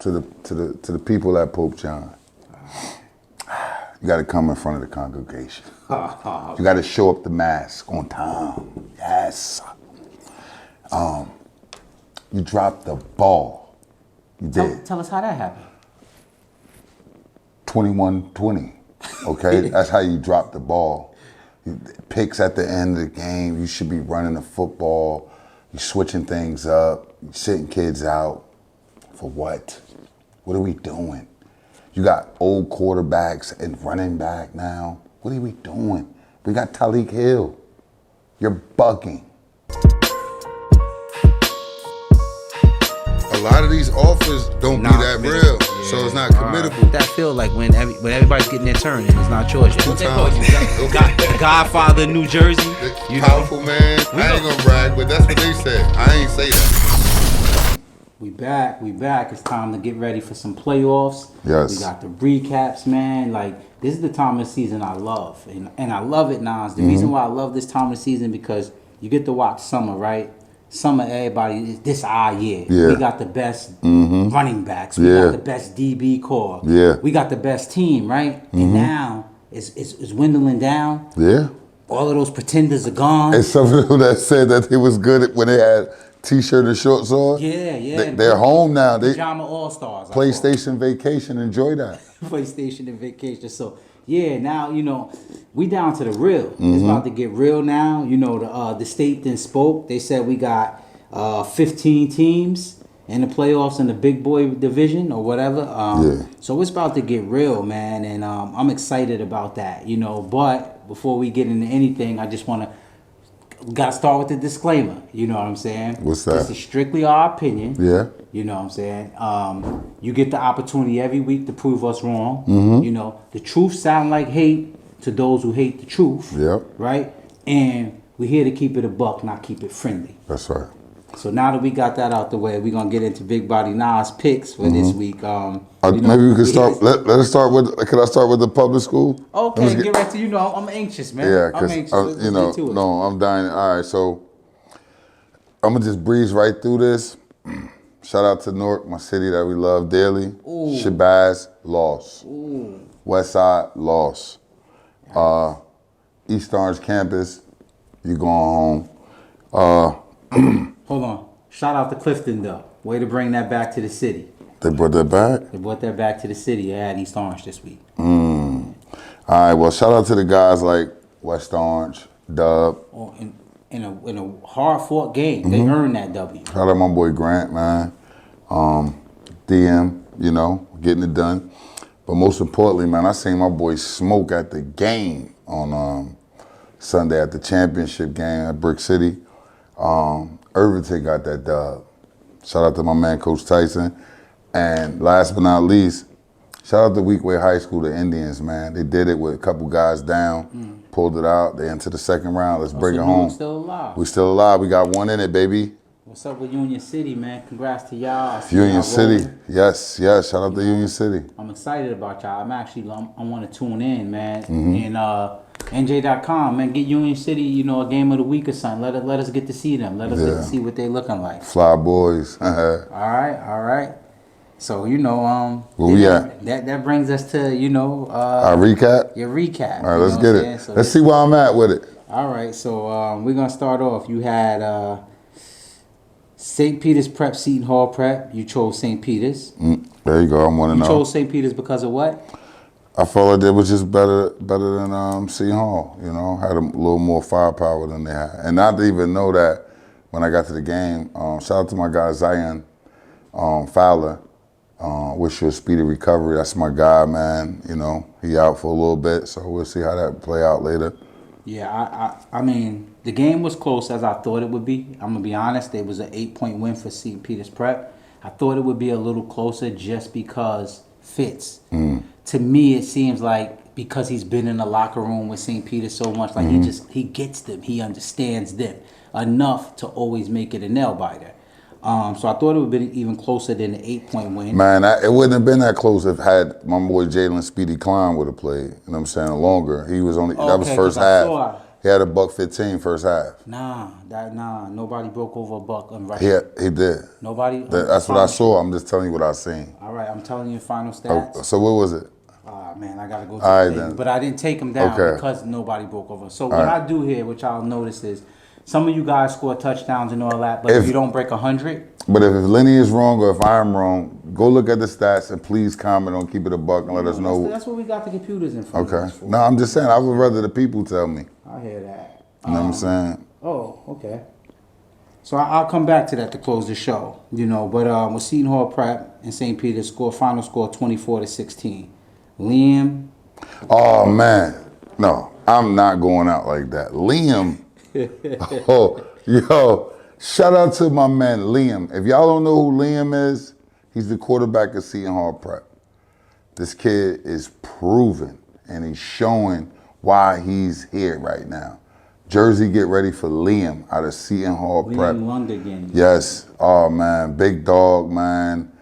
to the people at Pope John. You got to come in front of the congregation. You got to show up the mass on time. Yes. You dropped the ball. You did. Tell us how that happened. 21-20. Okay, that's how you drop the ball. Picks at the end of the game. You should be running the football. You're switching things up. You're sitting kids out. For what? What are we doing? You got old quarterbacks and running back now. What are we doing? We got Tyreek Hill. You're bugging. A lot of these offers don't be that real, so it's not committable. That feel like when everybody's getting their turn and it's not yours. What they call you? The Godfather, New Jersey. You powerful man. I ain't gonna brag, but that's what they said. I ain't say that. We back. It's time to get ready for some playoffs. Yes. We got the recaps, man. Like, this is the time of the season I love. And I love it, Nas. The reason why I love this time of the season because you get to watch summer, right? Summer, everybody, this our year. Yeah. We got the best running backs. We got the best DB core. Yeah. We got the best team, right? And now it's dwindling down. Yeah. All of those pretenders are gone. And some of them that said that it was good when they had T-shirt and shorts on. Yeah. They're home now. They Pajama All-Stars. PlayStation vacation. Enjoy that. PlayStation and vacation. So, yeah, now, we down to the real. It's about to get real now. The state then spoke. They said we got 15 teams in the playoffs in the big boy division or whatever. So it's about to get real, man. And I'm excited about that, But before we get into anything, I just want to got to start with the disclaimer. You know what I'm saying? What's that? This is strictly our opinion. Yeah. You know what I'm saying? You get the opportunity every week to prove us wrong. The truth sound like hate to those who hate the truth. Yep. Right? And we're here to keep it a buck, not keep it friendly. That's right. So now that we got that out the way, we're going to get into Big Body Nas picks for this week. Maybe we can start. Let us start with. Can I start with the public school? Okay, get right to I'm anxious, man. Yeah, I'm anxious. because I'm dying. All right, so I'm gonna just breeze right through this. Shout out to Newark, my city that we love dearly. Ooh. Shabazz lost. Ooh. West Side lost. East Orange campus, you going home. Hold on. Shout out to Clifton though. Way to bring that back to the city. They brought that back? They brought that back to the city. They had East Orange this week. All right, well, shout out to the guys like West Orange, Dub. Oh, in a hard-fought game. They earned that W. Shout out my boy Grant, man. DM, getting it done. But most importantly, man, I seen my boy Smoke at the game on Sunday at the championship game at Brick City. Irvington got that dub. Shout out to my man, Coach Tyson. And last but not least, shout out to Weekway High School, the Indians, man. They did it with a couple guys down, pulled it out. They into the second round. Let's bring it home. We still alive. We still alive. We got one in it, baby. What's up with Union City, man? Congrats to y'all. Union City. Yes. Shout out to Union City. I'm excited about y'all. I want to tune in, man. And NJ.com, man, get Union City, a game of the week or something. Let us get to see them. Let us get to see what they looking like. Fly boys. All right. So, where we at? That brings us to, our recap? Your recap. All right, let's get it. So let's see where I'm at with it. All right, so we're going to start off. You had St. Peter's Prep, Seton Hall Prep. You chose St. Peter's. There you go. I'm 1-0. You chose St. Peter's because of what? I felt like they was just better than Seton Hall. Had a little more firepower than they had. And not to even know that when I got to the game, shout out to my guy Zion Fowler. Wish you a speedy recovery. That's my guy, man. He out for a little bit, so we'll see how that play out later. Yeah, I mean, the game was close as I thought it would be. I'm going to be honest. It was an 8-point win for St. Peter's Prep. I thought it would be a little closer just because Fitz. To me, it seems like because he's been in the locker room with St. Peter's so much, like he gets them. He understands them enough to always make it a nail biter. So I thought it would have been even closer than the 8-point win. Man, it wouldn't have been that close if my boy Jalen Speedy Klein would have played. You know what I'm saying? Longer. He was only that was first half. He had a $115 first half. Nah, nobody broke over a buck on He rushing. did. Nobody. That's what I saw. I'm just telling you what I seen. All right, I'm telling you final Oh, stats. so what was it? Man, I gotta go to All right, the thing. then. But I didn't take them down Okay. because nobody broke over. So what I do here, which I'll notice is, some of you guys score touchdowns and all that, but if you don't break 100, But if Lenny is wrong or if I'm wrong, go look at the stats and please comment on Keep It a Buck and let us know. that's what we got the computers in front of Okay. us for. No, I'm just saying. I would rather the people tell me. I hear that. You know what I'm saying? Oh, okay. So I'll come back to that to close the show, But with Seton Hall Prep and St. Peter's final score 24-16. Liam. Oh man, no, I'm not going out like that. Liam, oh, yo, shout out to my man Liam. If y'all don't know who Liam is, he's the quarterback of Seton Hall Prep. This kid is proven and he's showing why he's here right now. Jersey, get ready for Liam out of Seton Hall Prep. Liam Lundigan. Yes. Oh man, big dog, man.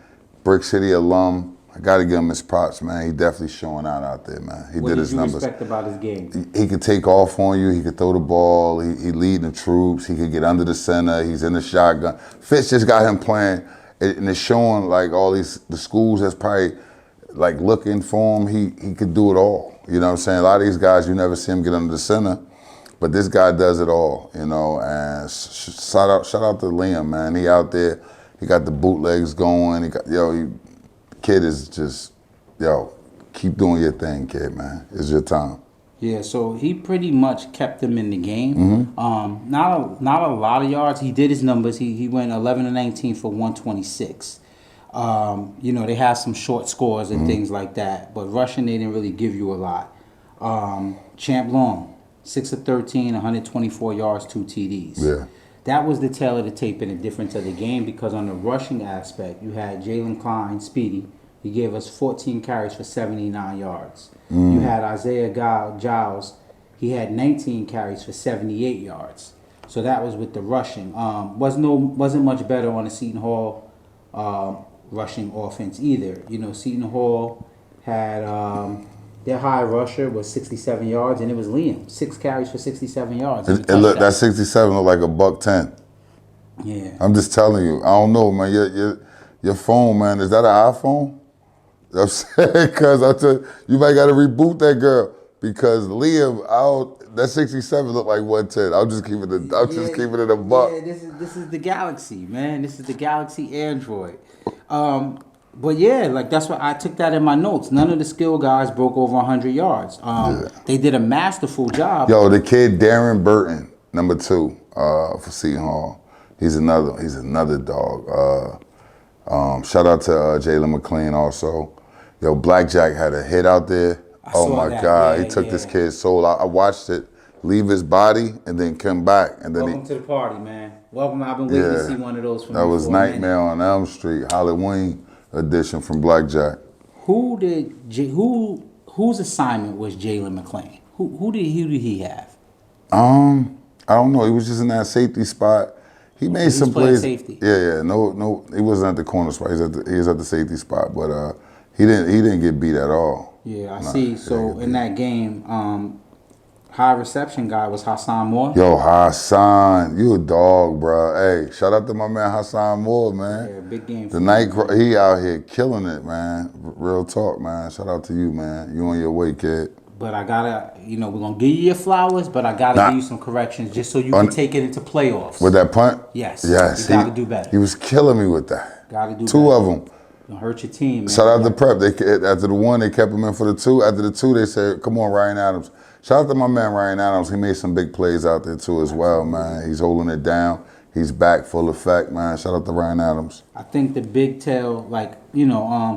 Brick City alum. I gotta give him his props, man. He definitely showing out there, man. He did his numbers. What did you respect about his game? He could take off on you. He could throw the ball. He leading the troops. He could get under the center. He's in the shotgun. Fitz just got him playing, and it's showing like all the schools that's probably like looking for him. He could do it all. You know what I'm saying? A lot of these guys, you never see him get under the center, but this guy does it all. And shout out to Liam, man. He out there. He got the bootlegs going. Kid is just, keep doing your thing, kid, man. It's your time. Yeah, so he pretty much kept them in the game. Not a lot of yards. He did his numbers. He went 11-19 for 126. They have some short scores and things like that, but rushing they didn't really give you a lot. Champ Long, 6-13, 124 yards, 2 TDs. Yeah. That was the tail of the tape and the difference of the game, because on the rushing aspect, you had Jalen Klein, Speedy. He gave us 14 carries for 79 yards. You had Isaiah Giles. He had 19 carries for 78 yards. So that was with the rushing. Wasn't much better on the Seton Hall rushing offense either. Seton Hall had their high rusher was 67 yards, and it was Liam, 6 carries for 67 yards. That 67 looked like a $110. Yeah. I'm just telling you. I don't know, man. Your phone, man, is that an iPhone? I'm saying, because you might got to reboot that girl, because Liam, that 67 looked like 110. I'm just keeping it a buck. Yeah, this is the Galaxy, man. This is the Galaxy Android. But yeah, like that's what I took that in my notes. None of the skill guys broke over 100 yards. They did a masterful job. Yo, the kid Darren Burton, number 2 for Seton Hall. He's another dog. Shout out to Jalen McLean also. Yo, Blackjack had a hit out there. Oh my God, he took this kid's soul. I watched it leave his body and then come back, and then Welcome to the party, man. Welcome. I've been waiting to see one of those from you. That was for a minute. Nightmare on Elm Street, Halloween edition from Blackjack. Whose assignment was Jalen McLean? Who did he have? I don't know. He was just in that safety spot. He made some plays. Safety. Yeah. No, he wasn't at the corner spot. He was at the safety spot, but he didn't get beat at all. Yeah, I see. So in that game, high reception guy was Hassan Moore. Yo, Hassan, you a dog, bro. Hey, shout out to my man Hassan Moore, man. Yeah, big game. The night he out here killing it, man. Real talk, man. Shout out to you, man. You on your way, kid. But I gotta, we're gonna give you your flowers, but I gotta give you some corrections just so you can take it into playoffs. With that punt? Yes. Yes. You gotta do better. He was killing me with that. Gotta do 2 better. of them. Gonna hurt your team, man. Shout out to Prep. After the 1, they kept him in for the 2. After the 2, they said, come on, Ryan Adams. Shout out to my man, Ryan Adams. He made some big plays out there, too, as well, man. He's holding it down. He's back full effect, man. Shout out to Ryan Adams. I think the big tell,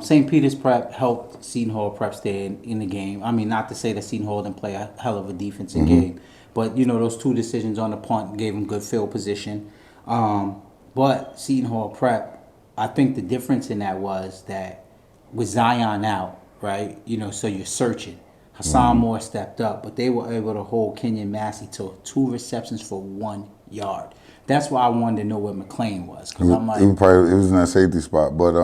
St. Peter's Prep helped Seton Hall Prep stay in the game. I mean, not to say that Seton Hall didn't play a hell of a defensive game, but, those 2 decisions on the punt gave them good field position. But Seton Hall Prep, I think the difference in that was that with Zion out, right, so you're searching. Hassan Moore stepped up, but they were able to hold Kenyon Massey to 2 receptions for 1 yard. That's why I wanted to know where McLean was, because I'm like, he was in that safety spot, but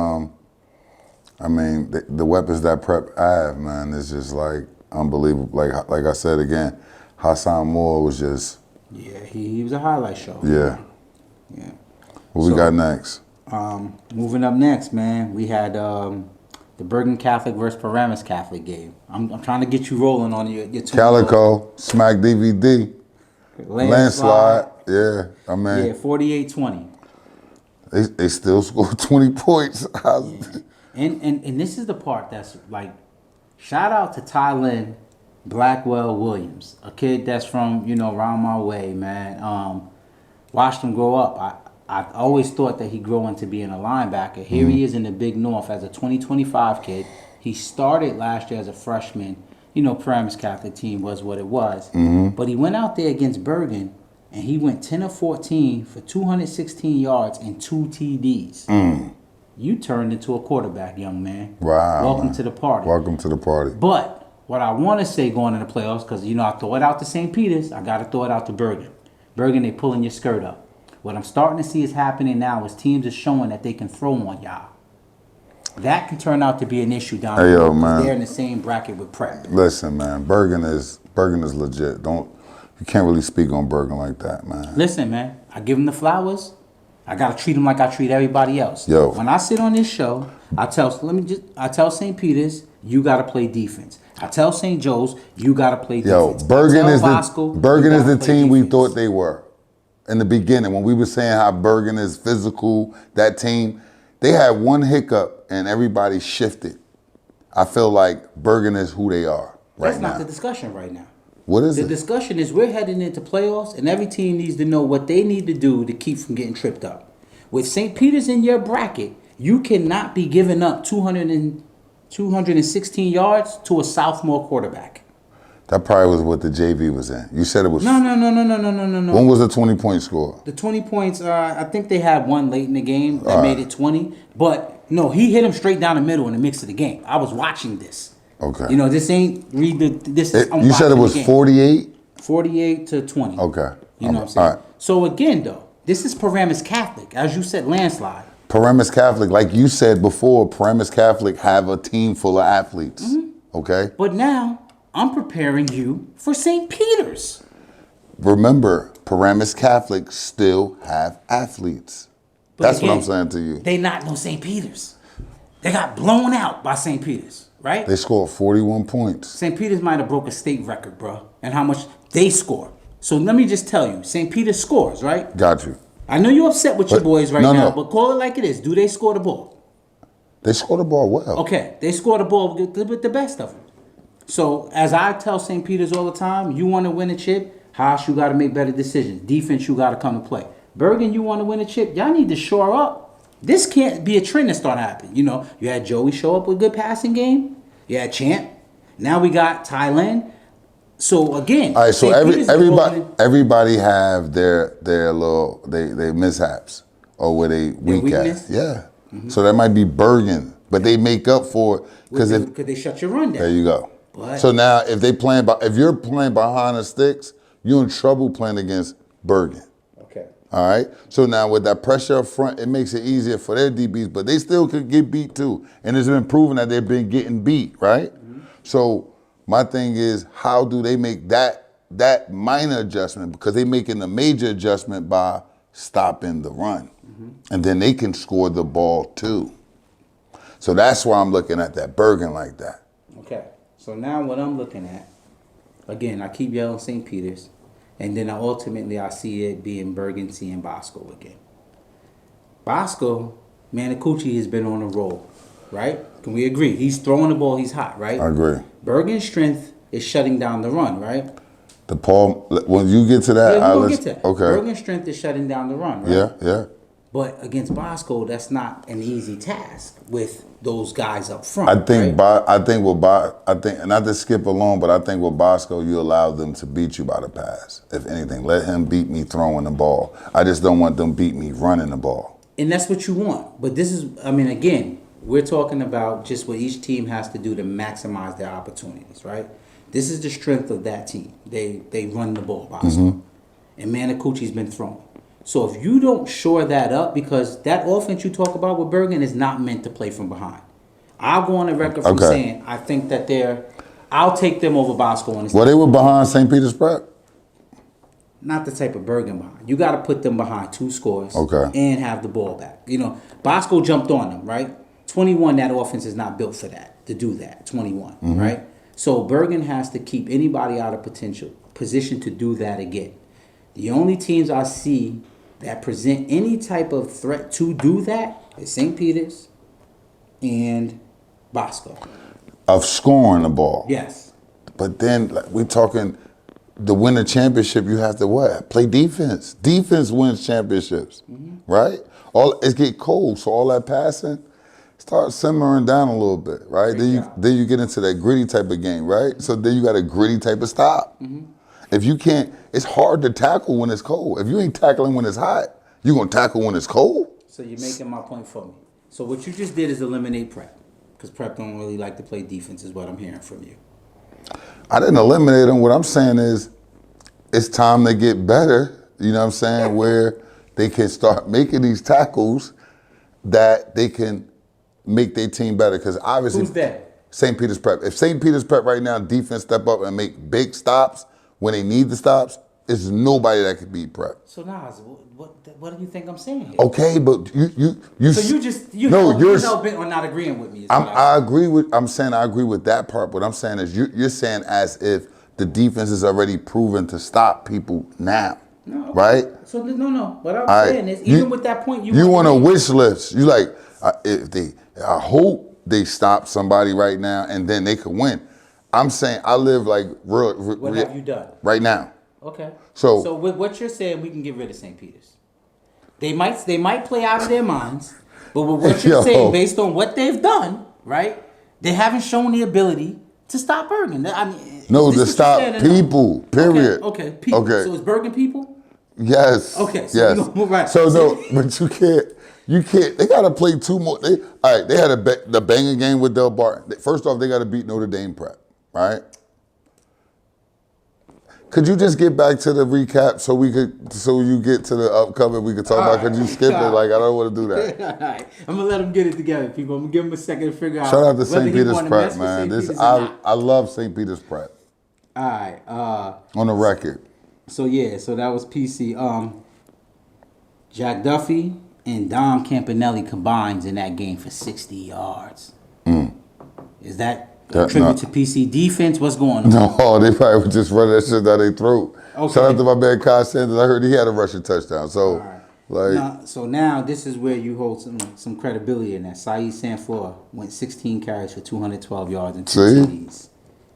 I mean, the weapons that Prep have, man, is just like unbelievable. Like I said again, Hassan Moore was just, Yeah, he was a highlight show. yeah. Yeah. What we got next? Moving up next, man, we had the Bergen Catholic versus Paramus Catholic game. I'm trying to get you rolling on your Calico, Smack DVD, landslide. Yeah, I mean, Yeah, 48-20. they still scored 20 points. And this is the part that's like, shout out to Tylen Blackwell Williams, a kid that's from, around my way, man. Watched him grow up. I always thought that he'd grow into being a linebacker. Here he is in the Big North as a 2025 kid. He started last year as a freshman. Paramus Catholic team was what it was. But he went out there against Bergen, and he went 10 of 14 for 216 yards and 2 TDs. You turned into a quarterback, young man. Wow. Welcome to the party. Welcome to the party. But what I want to say going into the playoffs, because, I throw it out to St. Peter's, I got to throw it out to Bergen. Bergen, they pulling your skirt up. What I'm starting to see is happening now is teams are showing that they can throw on y'all. That can turn out to be an issue down Hey, the yo, road, 'cause man. they're in the same bracket with Prep. Listen, man, Bergen is legit. You can't really speak on Bergen like that, man. Listen, man, I give them the flowers. I gotta treat them like I treat everybody else. Yo. When I sit on this show, I tell St. Peter's, you gotta play defense. I tell St. Joe's, you gotta play Yo, defense. Bergen I is tell Bosco, Bergen you is the gotta play team we defense. thought they were in the beginning when we were saying how Bergen is physical. That team, they had one hiccup and everybody shifted. I feel like Bergen is who they are right That's now. not the discussion right now. What is The it? discussion is we're heading into playoffs, and every team needs to know what they need to do to keep from getting tripped up. With St. Peter's in your bracket, you cannot be giving up 216 yards to a sophomore quarterback. That probably was what the JV was in. You said it was. No. When was the 20-point score? The 20 points, I think they had one late in the game that made it 20. But, no, he hit him straight down the middle in the mix of the game. I was watching this. Okay. This ain't read the this is I'm You said it watching was the game. 48? 48-20. Okay. You know what I'm saying? All right. So again though, this is Paramus Catholic. As you said, landslide. Paramus Catholic, like you said before, Paramus Catholic have a team full of athletes. Okay? But now I'm preparing you for St. Peter's. Remember, Paramus Catholic still have athletes. But That's again, what I'm saying to you. They not no St. Peter's. They got blown out by St. Peter's, right? They scored 41 points. St. Peter's might have broke a state record, bro, and how much they score. So let me just tell you, St. Peter's scores, right? Got you. I know you're upset with your But- boys right no, now, no. but call it like it is. Do they score the ball? They scored the ball well. Okay, they score the ball with the best of them. So as I tell St. Peter's all the time, you want to win a chip, Haas, you got to make better decisions. Defense, you got to come to play. Bergen, you want to win a chip, y'all need to shore up. This can't be a trend that start happening. You had Joey show up with a good passing game. You had Champ. Now we got Thailand. So again, All right, so St. Peter's is everybody have their little they mishaps or where they weak weakness? at. Yeah. So that might be Bergen, but they make up for it because Could they shut your run down? there you go. But- So now if you're playing behind the sticks, you're in trouble playing against Bergen. Okay. All right. So now with that pressure up front, it makes it easier for their DBs, but they still could get beat too. And it's been proven that they've been getting beat, right? So my thing is, how do they make that minor adjustment? Because they're making a major adjustment by stopping the run. And then they can score the ball too. So that's why I'm looking at that Bergen like that. Okay. So now what I'm looking at, again, I keep yelling St. Peter's, and then I see it being Bergen, and Bosco again. Bosco, Manicucci has been on a roll, right? Can we agree? He's throwing the ball, he's hot, right? I agree. Bergen's strength is shutting down the run, right? When you get to that, Yeah, we're gonna get to that. okay. Bergen's strength is shutting down the run, right? Yeah. But against Bosco, that's not an easy task with those guys up front. I think, right? and not to skip along, but I think with Bosco, you allow them to beat you by the pass. If anything, let him beat me throwing the ball. I just don't want them beat me running the ball. And that's what you want. But this is, again, we're talking about just what each team has to do to maximize their opportunities, right? This is the strength of that team. They run the ball, Bosco. And Manicucci's been thrown. So if you don't shore that up, because that offense you talk about with Bergen is not meant to play from behind. I'll go on the record from saying I think that they're I'll take them over Bosco on this. Well, they were behind St. Peter's Prep. Not the type of Bergen behind. You got to put them behind 2 scores. Okay. And have the ball back. You know, Bosco jumped on them, right? 21, that offense is not built for that, to do that. 21, right? So Bergen has to keep anybody out of position to do that again. The only teams I see that present any type of threat to do that is St. Peter's and Bosco. Of scoring the ball. Yes. But then like, we talking to win a championship, you have to what? Play defense. Defense wins championships, right? It get cold, so all that passing start simmering down a little bit, right? Then you get into that gritty type of game, right? So then you got a gritty type of stop. If you can't, it's hard to tackle when it's cold. If you ain't tackling when it's hot, you gonna tackle when it's cold? So you're making my point for me. So what you just did is eliminate Prep, because Prep don't really like to play defense, is what I'm hearing from you. I didn't eliminate them. What I'm saying is, it's time to get better. You know what I'm saying? Where they can start making these tackles that they can make their team better. Because obviously, Who's that? St. Peter's Prep. If St. Peter's Prep right now, defense step up and make big stops when they need the stops, there's nobody that could beat Prep. So Nas, what do you think I'm saying here? Okay, but you. So you're hell bent on not agreeing with me. I agree with. I'm saying I agree with that part. What I'm saying is you're saying as if the defense is already proven to stop people now, right? So no. What I'm saying is, even with that point, you want a wish list. You like I hope they stop somebody right now and then they could win. I'm saying I live like real. What have you done right now? Okay. So with what you're saying, we can get rid of St. Peter's. They might play out of their minds, but with what you're saying, based on what they've done, right? They haven't shown the ability to stop Bergen. I mean, no, to stop people. Period. Okay. People. Okay. So it's Bergen people. Yes. Okay. So yes. we're gonna move right. So no, but you can't. They gotta play 2 more. All right. They had the banging game with Del Barton. First off, they gotta beat Notre Dame Prep, right? Could you just get back to the recap so you get to the upcoming we could talk about? Could you skip it? Like, I don't want to do that. All right. I'm going to let them get it together, people. I'm going to give them a second to figure out. Shout out to whether St. he Peter's wanna Prep, mess with man. St. Peter's or not. I love St. Peter's Prep. All right. On the record. So that was PC. Jack Duffy and Dom Campanelli combines in that game for 60 yards. Is that a tribute to PC defense? What's going on? No, they probably would just run that shit down their throat. Okay. Shout out to my man Kyle Sanders. I heard he had a rushing touchdown. So, now this is where you hold some credibility in that. Saeed Sanflor went 16 carries for 212 yards and 2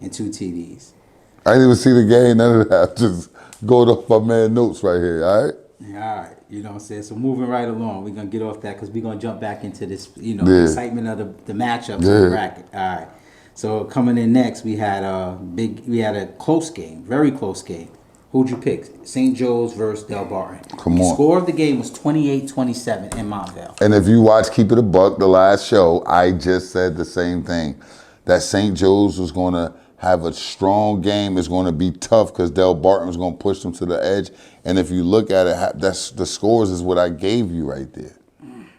TDs. I didn't even see the game, none of that. Just going off my man notes right here, all right? Yeah, all right. You know what I'm saying? So moving right along, we're going to get off that because we're going to jump back into this, the excitement of the matchups in the bracket. All right. So coming in next, we had a close game, very close game. Who'd you pick? St. Joe's versus Del Barton. Come on. The score of the game was 28-27 in Montvale. And if you watch Keep It a Buck, the last show, I just said the same thing. That St. Joe's was going to have a strong game. It's going to be tough because Del Barton was going to push them to the edge. And if you look at it, that's the scores is what I gave you right there.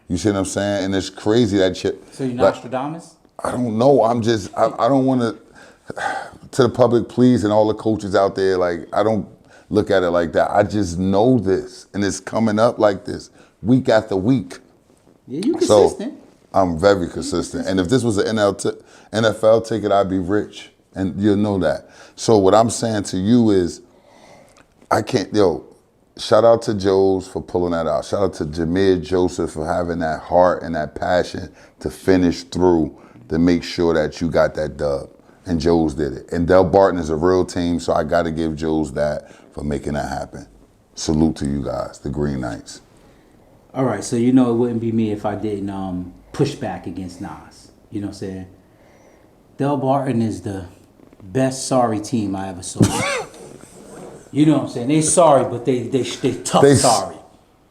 You see what I'm saying? And it's crazy that shit. So you're Nostradamus? I don't know. I don't want to the public, please, and all the coaches out there, like, I don't look at it like that. I just know this, and it's coming up like this week after week. Yeah, you consistent. So I'm very consistent. And if this was an NFL ticket, I'd be rich, and you'll know that. So what I'm saying to you is, shout out to Joe's for pulling that out. Shout out to Jameer Joseph for having that heart and that passion to finish through to make sure that you got that dub. And Joe's did it. And Del Barton is a real team, so I got to give Joe's that for making that happen. Salute to you guys, the Green Knights. All right, so it wouldn't be me if I didn't push back against Nas. You know what I'm saying? Del Barton is the best sorry team I ever saw. You know what I'm saying? They sorry, but they tough sorry.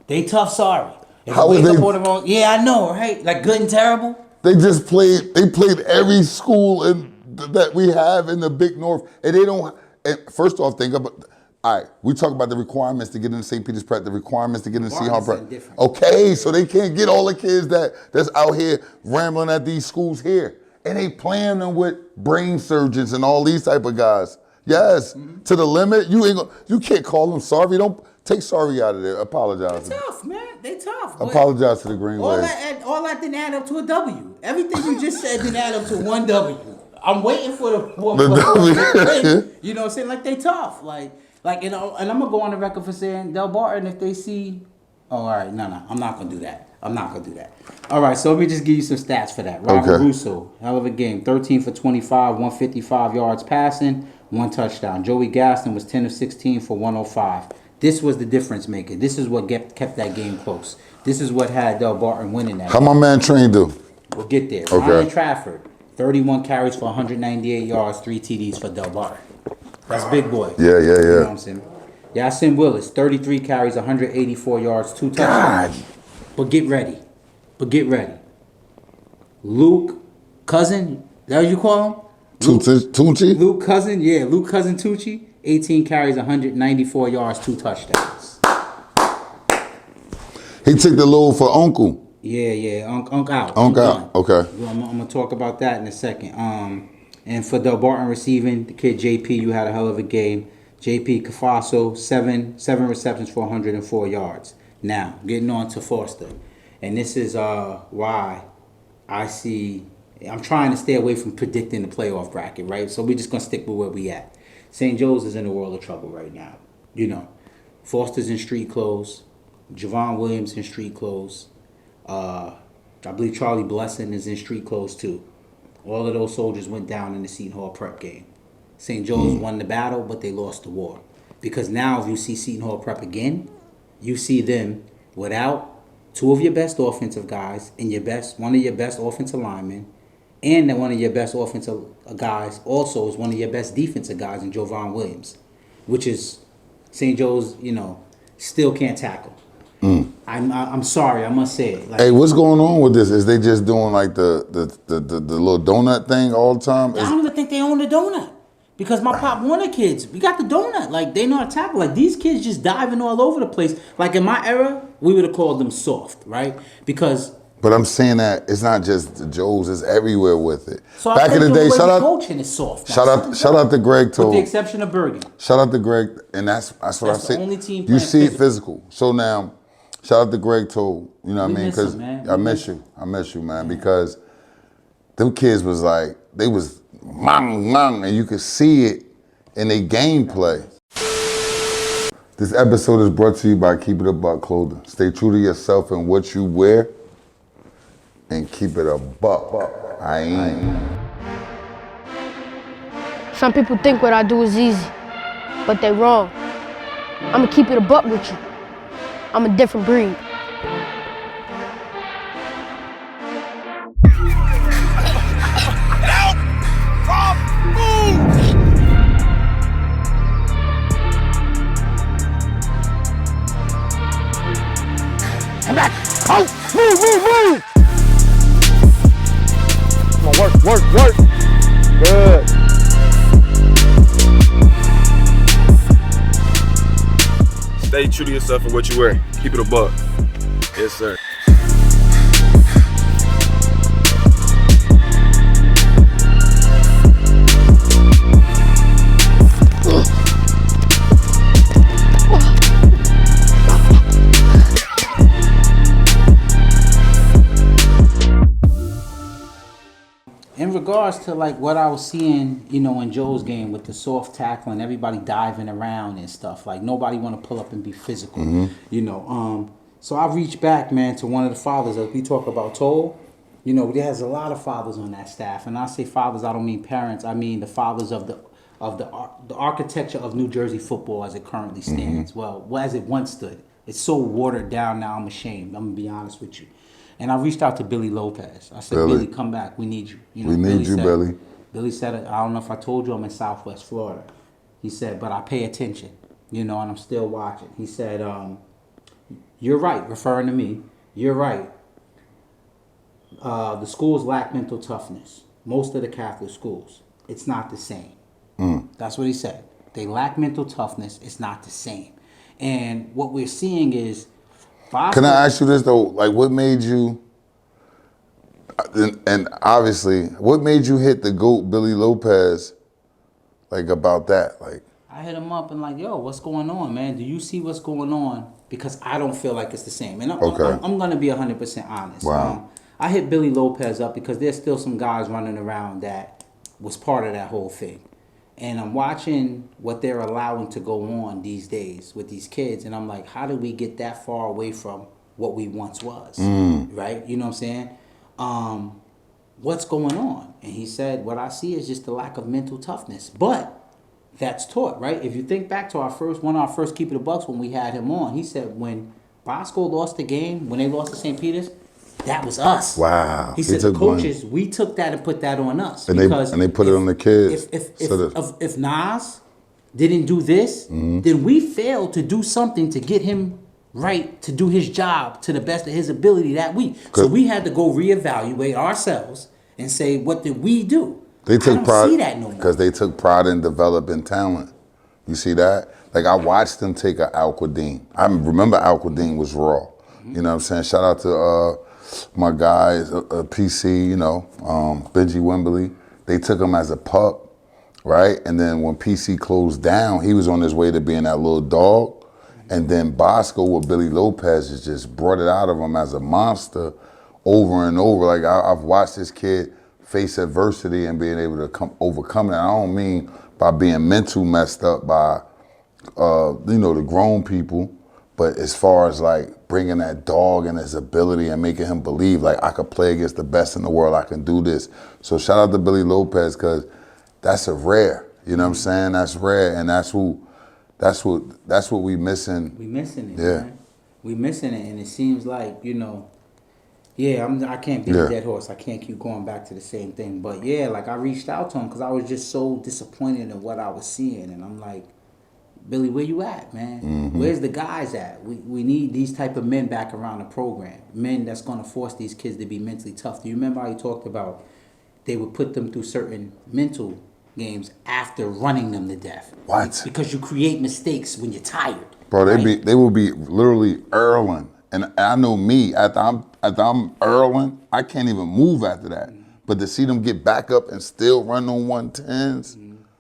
They tough sorry. If how wake they? Up on the wrong, yeah, I know, right? Like good and terrible. They just played. They played every school that we have in the Big North, and they don't. And first off, think about. All right, we talk about the requirements to get into St. Peter's Prep, the requirements to get into Seahawks Prep. Okay, so they can't get all the kids that's out here rambling at these schools here. And they playing them with brain surgeons and all these type of guys. Yes, to the limit. You can't call them sorry. Don't take sorry out of there. Apologize. They tough, man. They tough. But Apologize to the Green Wave. all that didn't add up to a W. Everything you just said didn't add up to one W. I'm waiting for the W. You know what I'm saying? Like they tough. Like and I'm gonna go on the record for saying Del Barton, if they see, all right, no, I'm not gonna do that. All right, so let me just give you some stats for that. Robert Russo, hell of a game, 13 for 25, 155 yards passing, 1 touchdown. Joey Gaston was 10 of 16 for 105. This was the difference maker. This is what kept that game close. This is what had Del Barton winning that. How my man Train do? We'll get there. Okay. Ryan Trafford, 31 carries for 198 yards, 3 TDs for Del Barton. That's big boy. Yeah. You know what I'm saying? Yasin Willis, 33 carries, 184 yards, 2 touchdowns. God. But get ready. Luke Cousin, that what you call him? Tunchi? Luke Cousin Tucci, 18 carries, 194 yards, 2 touchdowns. He took the load for Uncle. Yeah, Unc out. Unc out, okay. I'm gonna talk about that in a second. And for Del Barton receiving, the kid JP, you had a hell of a game. JP Cafaso, seven receptions for 104 yards. Now, getting on to Foster. And this is why I'm trying to stay away from predicting the playoff bracket, right? So we're just going to stick with where we at. St. Joe's is in a world of trouble right now. You know, Foster's in street clothes. Javon Williams in street clothes. I believe Charlie Blessing is in street clothes too. All of those soldiers went down in the Seton Hall prep game. St. Joe's won the battle, but they lost the war. Because now if you see Seton Hall prep again, you see them without 2 of your best offensive guys and one of your best offensive linemen, and then one of your best offensive guys also is one of your best defensive guys in Jovan Williams, which is St. Joe's, still can't tackle. I'm sorry, I must say it. Hey, what's going on with this? Is they just doing like the little donut thing all the time? I don't even think they own the donut. Because my Pop Warner kids, we got the donut. Like, they know how to tackle. Like, these kids just diving all over the place. Like, in my era, we would have called them soft, right? Because... But I'm saying that it's not just the Joes, it's everywhere with it. So Back in the day, coaching is soft. Shout out to Greg Toll. With the exception of Bergen. Shout out to Greg, and that's what I said. The only team you see physical. it physical. So now, shout out to Greg Toll. You know what I mean? Because I miss you, man. Because them kids was like, they was mang, and you could see it in their gameplay. This episode is brought to you by Keep It A Buck Clothing. Stay true to yourself and what you wear, and keep it a buck. I ain't. Some people think what I do is easy, but they wrong. I'ma keep it a buck with you. I'm a different breed. Move! Come on, work. Good. Stay true to yourself and what you wear. Keep it a buck. Yes, sir. In regards to like what I was seeing, in Joe's game with the soft tackling, everybody diving around and stuff, like nobody want to pull up and be physical, So I reached back, man, to one of the fathers as we talk about Toll. There's a lot of fathers on that staff, and I say fathers, I don't mean parents, I mean the fathers of the architecture of New Jersey football as it currently stands. Well, as it once stood, it's so watered down now. I'm ashamed. I'm gonna be honest with you. And I reached out to Billy Lopez. I said, Billy, come back. We need you. We need you, Billy. Billy said, I don't know if I told you I'm in Southwest Florida. He said, but I pay attention, and I'm still watching. He said, you're right, referring to me. You're right. The schools lack mental toughness. Most of the Catholic schools. It's not the same. That's what he said. They lack mental toughness. It's not the same. And what we're seeing is... Can I ask you this, though? Like, what made you... And obviously, what made you hit the GOAT Billy Lopez, like, about that? Like, I hit him up and like, yo, what's going on, man? Do you see what's going on? Because I don't feel like it's the same. And Okay. I'm going to be 100% honest. Wow. I hit Billy Lopez up because there's still some guys running around that was part of that whole thing. And I'm watching what they're allowing to go on these days with these kids. And I'm like, how did we get that far away from what we once was? Right? You know what I'm saying? What's going on? And he said, what I see is just the lack of mental toughness. But that's taught, right? If you think back to one of our first Keep It a Bucks when we had him on, he said when Bosco lost the game, when they lost to St. Peter's, that was us. wow. He said the coaches, we took that and put that on us. And they put it on the kids. If Nas didn't do this, then we failed to do something to get him right to do his job to the best of his ability that week. So we had to go reevaluate ourselves and say, what did we do? They took I don't pride see that no more. because they took pride in developing talent. You see that? Like, I watched them take a Al-Quadine. I remember Al-Quadine was raw. You know what I'm saying? Shout out to my guys, PC, Benji Wembley. They took him as a pup, right? And then when PC closed down, he was on his way to being that little dog. And then Bosco with Billy Lopez has just brought it out of him as a monster over and over. Like, I've watched this kid face adversity and being able to overcome it. I don't mean by being mental messed up by, the grown people, but as far as like bringing that dog and his ability and making him believe like I could play against the best in the world, I can do this. So shout out to Billy Lopez because that's a rare. You know what I'm saying? That's rare, and that's what we missing. We missing it. Yeah, man. We missing it, and it seems like I can't beat a dead horse. I can't keep going back to the same thing. But yeah, like I reached out to him because I was just so disappointed in what I was seeing, and I'm like, Billy, where you at, man? Where's the guys at? We need these type of men back around the program. Men that's gonna force these kids to be mentally tough. Do you remember how he talked about they would put them through certain mental games after running them to death? What? Because you create mistakes when you're tired. bro. right? They will be literally earling, and I know me after I'm earling, I can't even move after that. But to see them get back up and still run on 110s.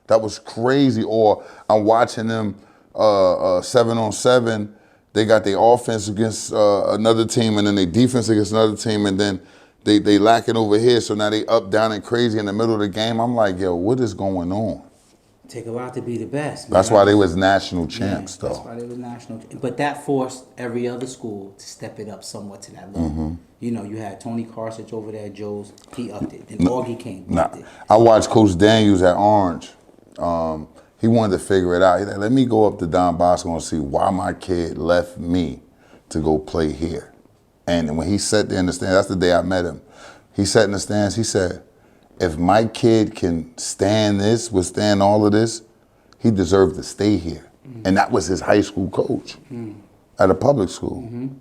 That was crazy. Or I'm watching them 7-on-7. They got their offense against another team, and then their defense against another team, and then they lacking over here. So now they up, down, and crazy in the middle of the game. I'm like, yo, what is going on? Take a lot to be the best. Man. That's why they was national champs, though. That's why they was national. But that forced every other school to step it up somewhat to that level. You had Tony Carthage over there at Joe's. He upped it. And Augie came. Upped it. I watched Coach Daniels at Orange. He wanted to figure it out. He said, let me go up to Don Bosco and see why my kid left me to go play here. And when he sat there in the stands, that's the day I met him. He sat in the stands, he said, if my kid can stand this, withstand all of this, he deserves to stay here. And that was his high school coach at a public school.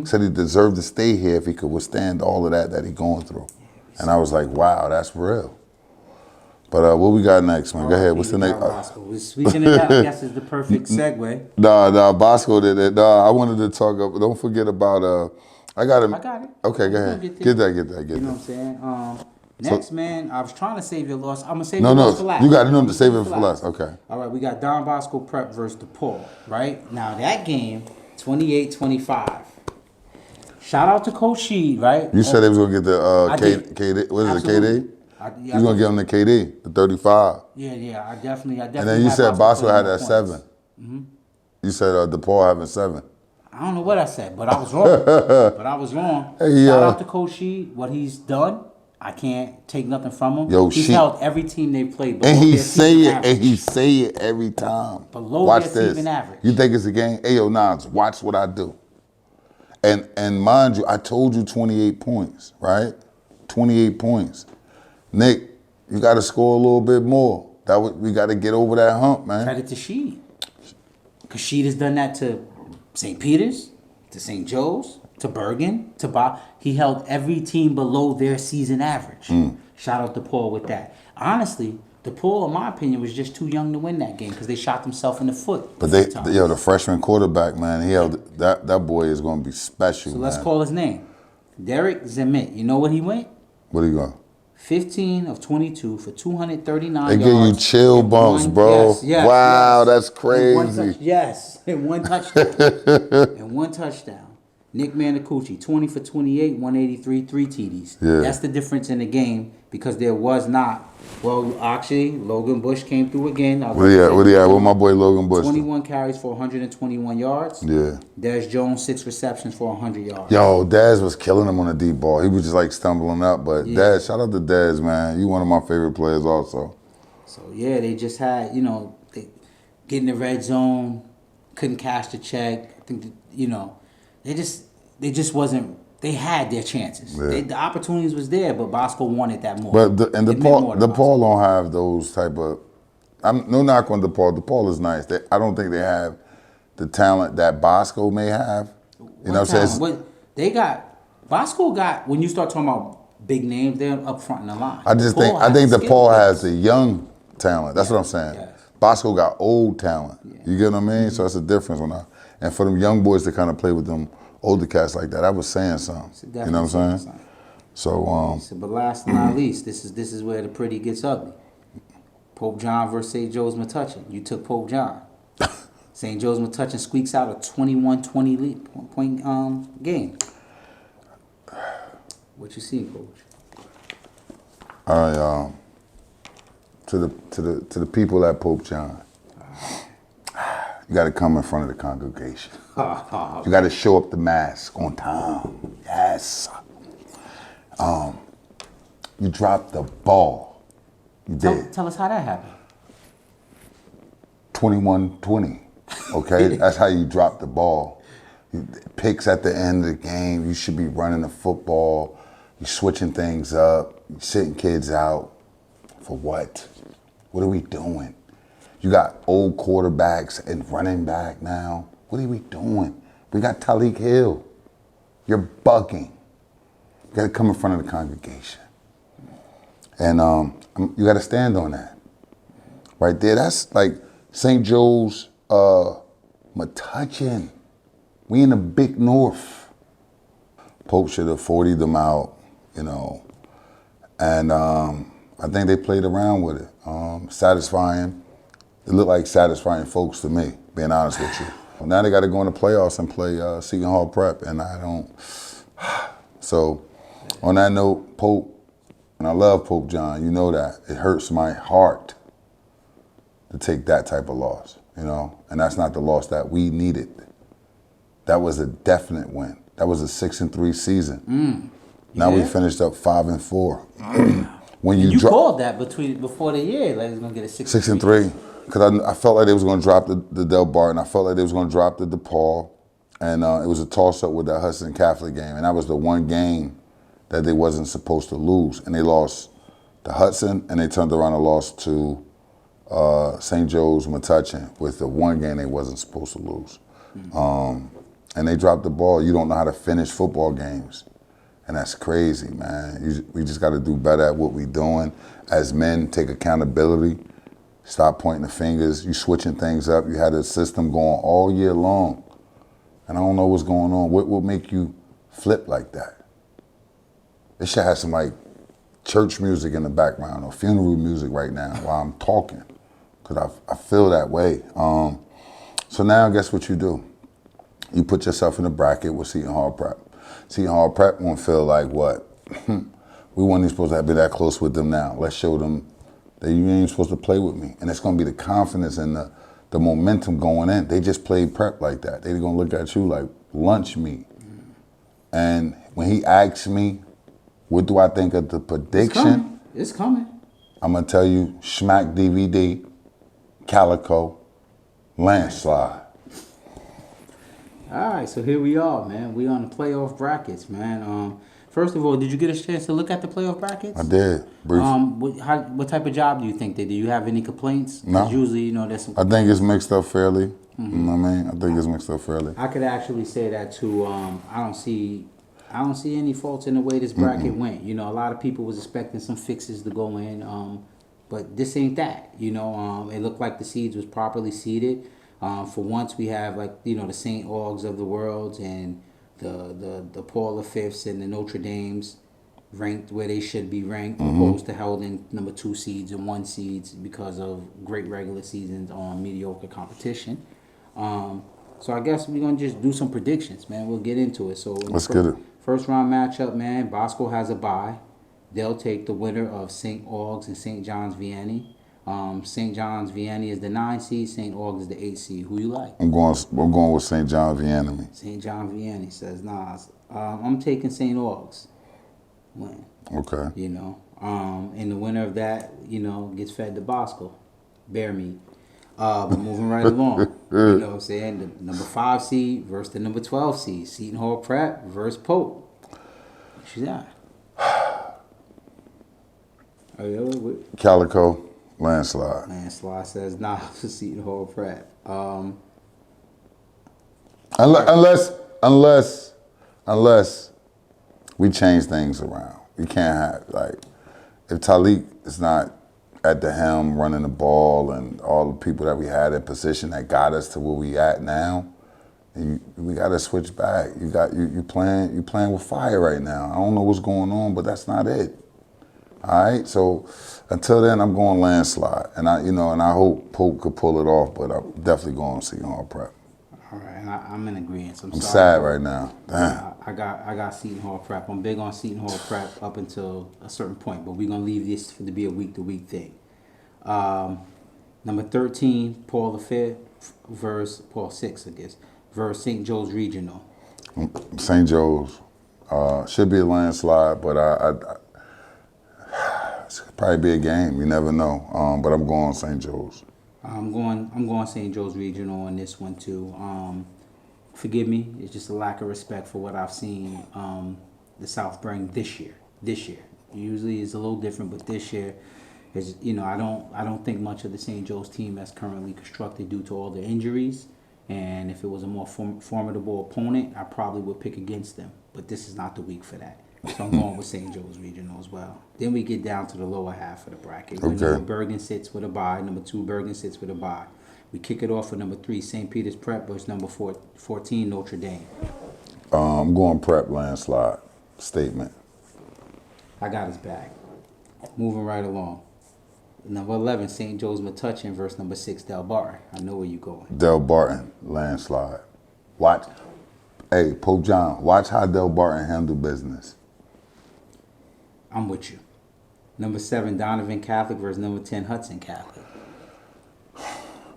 Said he deserved to stay here if he could withstand all of that he going through. And I was like, wow, that's real. But what we got next, man? Go ahead. What's the next? Speaking of that, I guess is the perfect segue. Nah, Bosco did it. Nah, I wanted to talk up. Don't forget about. I got him. I got it. Okay, go ahead. Get that. You know what I'm saying? Next, man, I was trying to save your loss. I'm gonna save No, your no, loss for last. you got to know to save it for last. Okay. All right, we got Don Bosco Prep versus DePaul. Right now, that game, 28-25. Shout out to Coach Sheed, right? You said they was gonna get the KD. What is Absolutely. it? KD. You gonna give him the KD, the 35. Yeah, I definitely. And then you said Bosco had that 7. Mm-hmm. You said DePaul having 7. I don't know what I said, but I was wrong. Hey, Shout out to Coach Sheed, what he's done. I can't take nothing from him. Yo, he's held every team they played. And he say it every time. Below watch their this. season average. You think it's a game? Hey, yo, Nas, watch what I do. And mind you, I told you 28 points, right? 28 points. Nick, you got to score a little bit more. We got to get over that hump, man. Credit to Sheed. Because Sheed has done that to St. Peter's, to St. Joe's, to Bergen, to Bob. He held every team below their season average. Shout out to Paul with that. Honestly, DePaul, in my opinion, was just too young to win that game because they shot themselves in the foot. But the freshman quarterback, man, he held that boy is going to be special. So let's call his name. Derek Zemit. You know what he went? What are you going? 15 of 22 for 239 They yards. give you chill and bumps, one- bro. Yes, yes, Wow, yes. that's And one crazy. yes, and one touchdown. And one touchdown. Nick Manacucci, 20 for 28, 183, 3 TDs. Yeah. That's the difference in the game because there was not. Well, actually, Logan Bush came through again. What do you at? What my boy Logan Bush? 21 carries for 121 yards. Yeah. Des Jones, 6 receptions for 100 yards. Yo, Dez was killing him on the deep ball. He was just like stumbling up. But Yeah. Dez, shout out to Dez, man. You one of my favorite players also. So, yeah, they just had, they get in the red zone, couldn't cash the check. I think, they just wasn't. They had their chances. Yeah. The opportunities was there, but Bosco wanted that more. But It meant more to Bosco. DePaul don't have those type of. I'm no knock on DePaul. DePaul is nice. I don't think they have the talent that Bosco may have. You know what I'm saying? What they got, Bosco got, when you start talking about big names, they're up front in the line. I think DePaul has the young talent. That's what I'm saying. Yes. Bosco got old talent. You get what I mean? So that's a difference when and for them young boys to kind of play with them older cats like that, I was saying something. You know what I'm saying? So But last but not least, this is where the pretty gets ugly. Pope John versus St. Joe's Metuchen. You took Pope John. St. Joe's Metuchen squeaks out a 21-20 point game. What you see, Coach? all right, to the people at Pope John, you got to come in front of the congregation. You got to show up the mass on time. Yes. You dropped the ball. You did. Tell us how that happened. 21-20. Okay? That's how you drop the ball. Picks at the end of the game. You should be running the football. You're switching things up. You're sitting kids out. For what? What are we doing? You got old quarterbacks and running back now. What are we doing? We got Talik Hill. You're bugging. You got to come in front of the congregation. And you got to stand on that. Right there. That's like St. Joe's Metuchen. We in the big north. Pope should have 40'd them out, And I think they played around with it. Satisfying. It looked like satisfying folks to me, being honest with you. Now they got to go in the playoffs and play Seton Hall Prep, and I don't. So, on that note, Pope, and I love Pope John, you know that. It hurts my heart to take that type of loss, And that's not the loss that we needed. That was a definite win. That was a 6-3 season. Now we finished up 5-4. When you called that before the year, like it was gonna get a 6-3. Because I felt like they was going to drop the Del Barton. I felt like they was going to drop the DePaul. And it was a toss-up with that Hudson Catholic game. And that was the one game that they wasn't supposed to lose. And they lost to Hudson, and they turned around and lost to St. Joe's Metuchen with the one game they wasn't supposed to lose. And they dropped the ball. You don't know how to finish football games. And that's crazy, man. We just got to do better at what we doing. As men, take accountability. Stop pointing the fingers. You switching things up. You had a system going all year long. And I don't know what's going on. What will make you flip like that? It should have some like church music in the background or funeral music right now while I'm talking. Because I feel that way. So now guess what you do? You put yourself in a bracket with Seton Hall Prep. Seton Hall Prep won't feel like what? We weren't even supposed to be that close with them now. Let's show them that you ain't supposed to play with me. And it's going to be the confidence and the momentum going in. They just played prep like that. They're going to look at you like lunch meat. And when he asks me, what do I think of the prediction? It's coming. I'm going to tell you, Schmack DVD, Calico, landslide. All right, so here we are, man. We on the playoff brackets, man. First of all, did you get a chance to look at the playoff brackets? I did. Brief. What type of job do you think they do? You have any complaints? 'Cause No. usually, there's some. I think it's mixed up fairly. You know what I mean? I think it's mixed up fairly. I could actually say that too. I don't see any faults in the way this bracket went. A lot of people was expecting some fixes to go in, but this ain't that. It looked like the seeds was properly seeded. For once, we have the St. Augs of the world and the Paula Fifths and the Notre Dames. ranked where they should be ranked, opposed to held in number 2 seeds and 1 seeds because of great regular seasons on mediocre competition. So I guess we're gonna just do some predictions, man. We'll get into it. So Let's get it. First round matchup, man. Bosco has a bye. They'll take the winner of St. Augs and St. John's Vianney. St. John's Vianney is the 9 seed. St. Augs is the 8 seed. Who you like? I'm going with St. John Vianney. St. John Vianney says Nas. I'm taking St. Augs. Win. Okay. You know. And the winner of that, you know, gets fed to Bosco. Bear meat. But moving right along. You know what I'm saying? The number 5 seed versus the number 12 seed. Seton Hall Prep versus Pope. What you got? Calico, landslide. Landslide says nah for Seton Hall Prep. Unless we change things around. We can't have, like, if Talik is not at the helm running the ball and all the people that we had in position that got us to where we at now, we got to switch back. You playing with fire right now. I don't know what's going on, but that's not it. All right, so until then, I'm going landslide, and I hope Pope could pull it off, but I'm definitely going to Seton Hall Prep. All right, and I'm in agreement. I'm sorry. Sad right now. Damn. I got Seton Hall Prep. I'm big on Seton Hall Prep up until a certain point, but we're gonna leave this to be a week-to-week thing. Number 13, Paul V versus Paul 6, I guess, versus St. Joe's Regional. St. Joe's should be a landslide, but it could probably be a game. You never know. But I'm going St. Joe's. I'm going St. Joe's Regional on this one too. Forgive me, it's just a lack of respect for what I've seen the South bring this year. Usually it's a little different, but this year is, I don't think much of the St. Joe's team that's currently constructed due to all the injuries. And if it was a more formidable opponent, I probably would pick against them. But this is not the week for that. So I'm going with St. Joe's Regional as well. Then we get down to the lower half of the bracket. Where number Bergen sits with a bye. Number 2, Bergen sits with a bye. We kick it off with number 3, St. Peter's Prep versus number 14, Notre Dame. I'm going Prep landslide statement. I got his back. Moving right along. Number 11, St. Joe's Metuchen versus number 6, Del Barton. I know where you're going. Del Barton landslide. Watch. Hey, Pope John, watch how Del Barton handle business. I'm with you. Number 7, Donovan Catholic versus number 10, Hudson Catholic.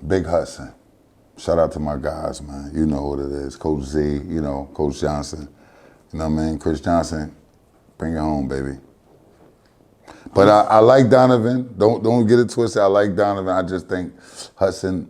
Big Hudson. Shout out to my guys, man. You know what it is. Coach Z, Coach Johnson. You know what I mean? Chris Johnson, bring it home, baby. But I like Donovan. Don't get it twisted. I like Donovan. I just think Hudson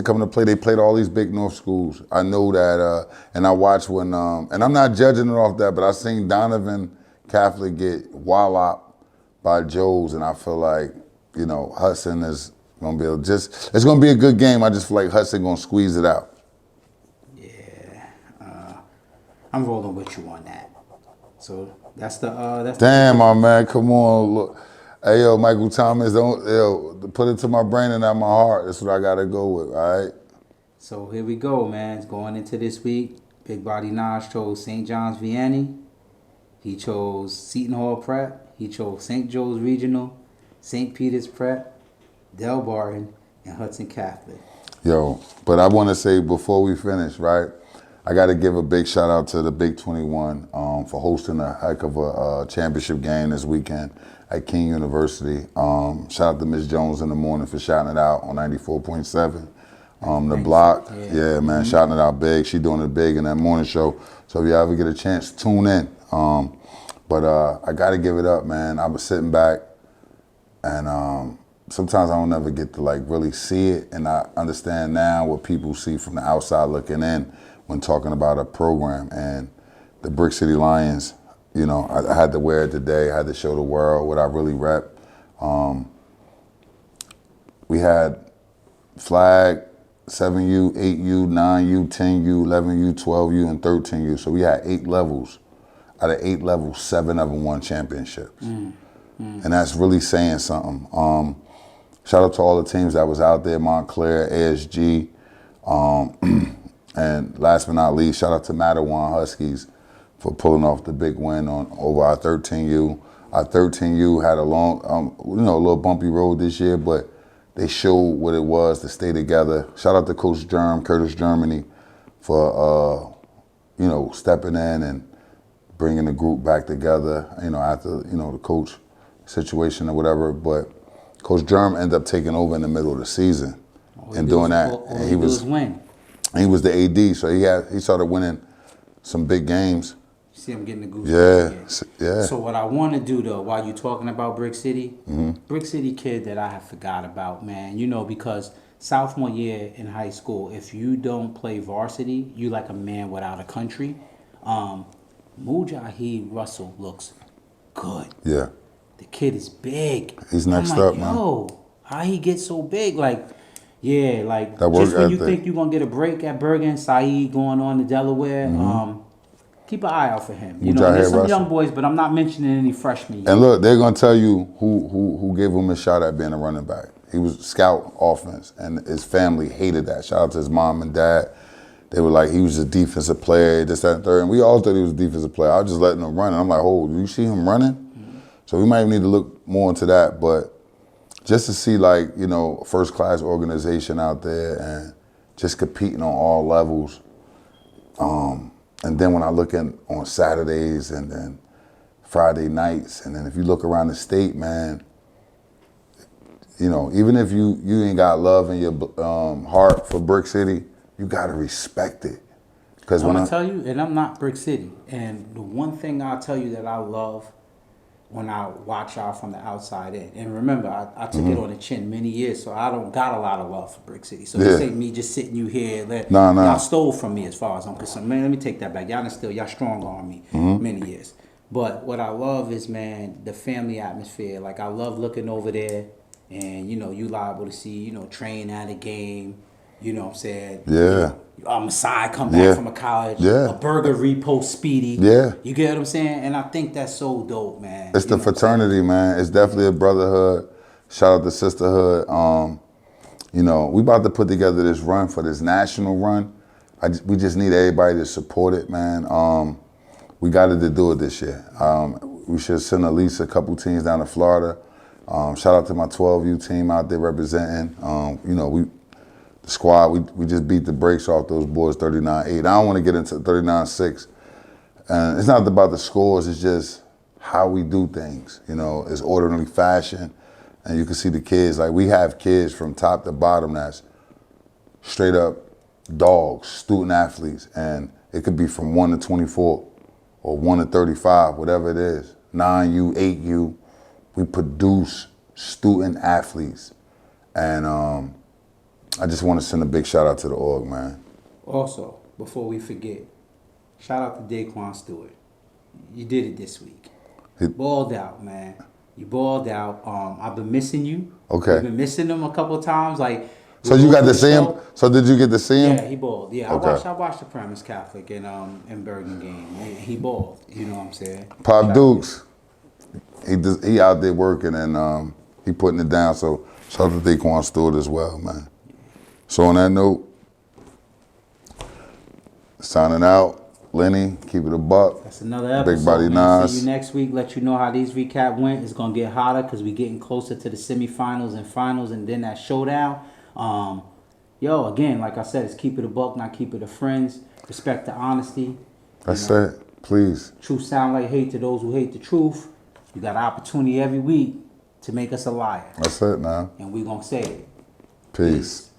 coming to play. They played all these big North schools. I know that, and I watched when, and I'm not judging it off that, but I seen Donovan Catholic get walloped by Joe's, and I feel like, Hudson is gonna be it's gonna be a good game. I just feel like Hudson gonna squeeze it out. Yeah, I'm rolling with you on that. So that's the. Damn, my man, come on, look. Hey, yo, Michael Thomas, put it to my brain and not my heart. That's what I gotta go with, all right? So here we go, man. It's going into this week. Big Body Nas chose St. John's Vianney. He chose Seton Hall Prep. He chose St. Joe's Regional, St. Peter's Prep, Del Barton, and Hudson Catholic. Yo, but I want to say before we finish, right, I got to give a big shout out to the Big 21 for hosting a heck of a championship game this weekend at King University. Shout out to Miss Jones in the morning for shouting it out on 94.7. The block, yeah, man, shouting it out big. She doing it big in that morning show. So if you ever get a chance, tune in. But I got to give it up, man. I was sitting back, and sometimes I don't ever get to really see it, and I understand now what people see from the outside looking in when talking about a program. And the Brick City Lions, I had to wear it today. I had to show the world what I really rep. We had flag, 7U, 8U, 9U, 10U, 11U, 12U, and 13U. So we had 8 levels. Out of 8 levels, 7 of them won championships. And that's really saying something. Shout out to all the teams that was out there, Montclair, ASG. And last but not least, shout out to Mattawan Huskies for pulling off the big win on over our 13U. Our 13U had a long, a little bumpy road this year, but they showed what it was to stay together. Shout out to Coach Curtis Germany, for stepping in and bringing the group back together. After the coach situation or whatever, but Coach Germ ended up taking over in the middle of the season and doing that. And he was win. He was the AD, so he started winning some big games. See, I'm getting the goosebumps. Yeah. So what I want to do though, while you're talking about Brick City, Brick City kid that I have forgot about, man. Because sophomore year in high school, if you don't play varsity, you like a man without a country. Mujahid Russell looks good. Yeah. The kid is big. He's next I'm like, up, man. Yo, how he get so big? Like, yeah, like That work just when you ethic. think you're gonna get a break at Bergen, Saeed going on to Delaware, keep an eye out for him. There's some Russell. young boys, but I'm not mentioning any freshmen yet. And look, they're gonna tell you who gave him a shot at being a running back. He was scout offense, and his family hated that. Shout out to his mom and dad. They were like, he was a defensive player, this, that, and third. And we all thought he was a defensive player. I was just letting him run. And I'm like, oh, you see him running? So we might need to look more into that. But just to see, first-class organization out there and just competing on all levels. And then when I look on Saturdays and then Friday nights, and then if you look around the state, man, even if you ain't got love in your heart for Brick City, you gotta respect it. Because I'm gonna tell you, and I'm not Brick City. And the one thing I'll tell you that I love when I watch y'all from the outside in, and remember, I took it on the chin many years, so I don't got a lot of love for Brick City. So this ain't me just sitting you here. Y'all stole from me as far as I'm concerned. Man, let me take that back. Y'all strong on me many years. But what I love is, man, the family atmosphere. Like, I love looking over there, and you liable to see, train at a game. You know what I'm saying? Yeah. Masai come back from a college. Yeah. A burger repost Speedy. Yeah. You get what I'm saying? And I think that's so dope, man. It's the fraternity, man. It's definitely a brotherhood. Shout out to sisterhood. We about to put together this run for this national run. We just need everybody to support it, man. We got to do it this year. We should send at least a couple teams down to Florida. Shout out to my 12U team out there representing. The squad, we just beat the brakes off those boys 39-8. I don't want to get into 39-6. And it's not about the scores, it's just how we do things. It's orderly fashion. And you can see the kids, like we have kids from top to bottom that's straight up dogs, student athletes. And it could be from 1 to 24 or 1 to 35, whatever it is. 9U, 8U, we produce student athletes. And I just want to send a big shout out to the org, man. Also, before we forget, shout out to Daquan Stewart. You did it this week. Balled out, man. You balled out. I've been missing you. Okay. I've been missing him a couple of times. So you got to see him? So did you get to see him? Yeah, he balled. Yeah, Okay. I watched the Premise Catholic in Bergen game. He balled. You know what I'm saying? Pop Dukes, he out there working and he putting it down. So shout out to Daquan Stewart as well, man. So on that note, signing out. Lenny, keep it a buck. That's another episode. Big Body man. Nas. See you next week. Let you know how these recap went. It's gonna get hotter because we getting closer to the semifinals and finals, and then that showdown. Again, like I said, it's keep it a buck, not keep it a friends. Respect to honesty. That's it. Please. Truth sound like hate to those who hate the truth. You got an opportunity every week to make us a liar, That's it now. and we gonna say it. Peace.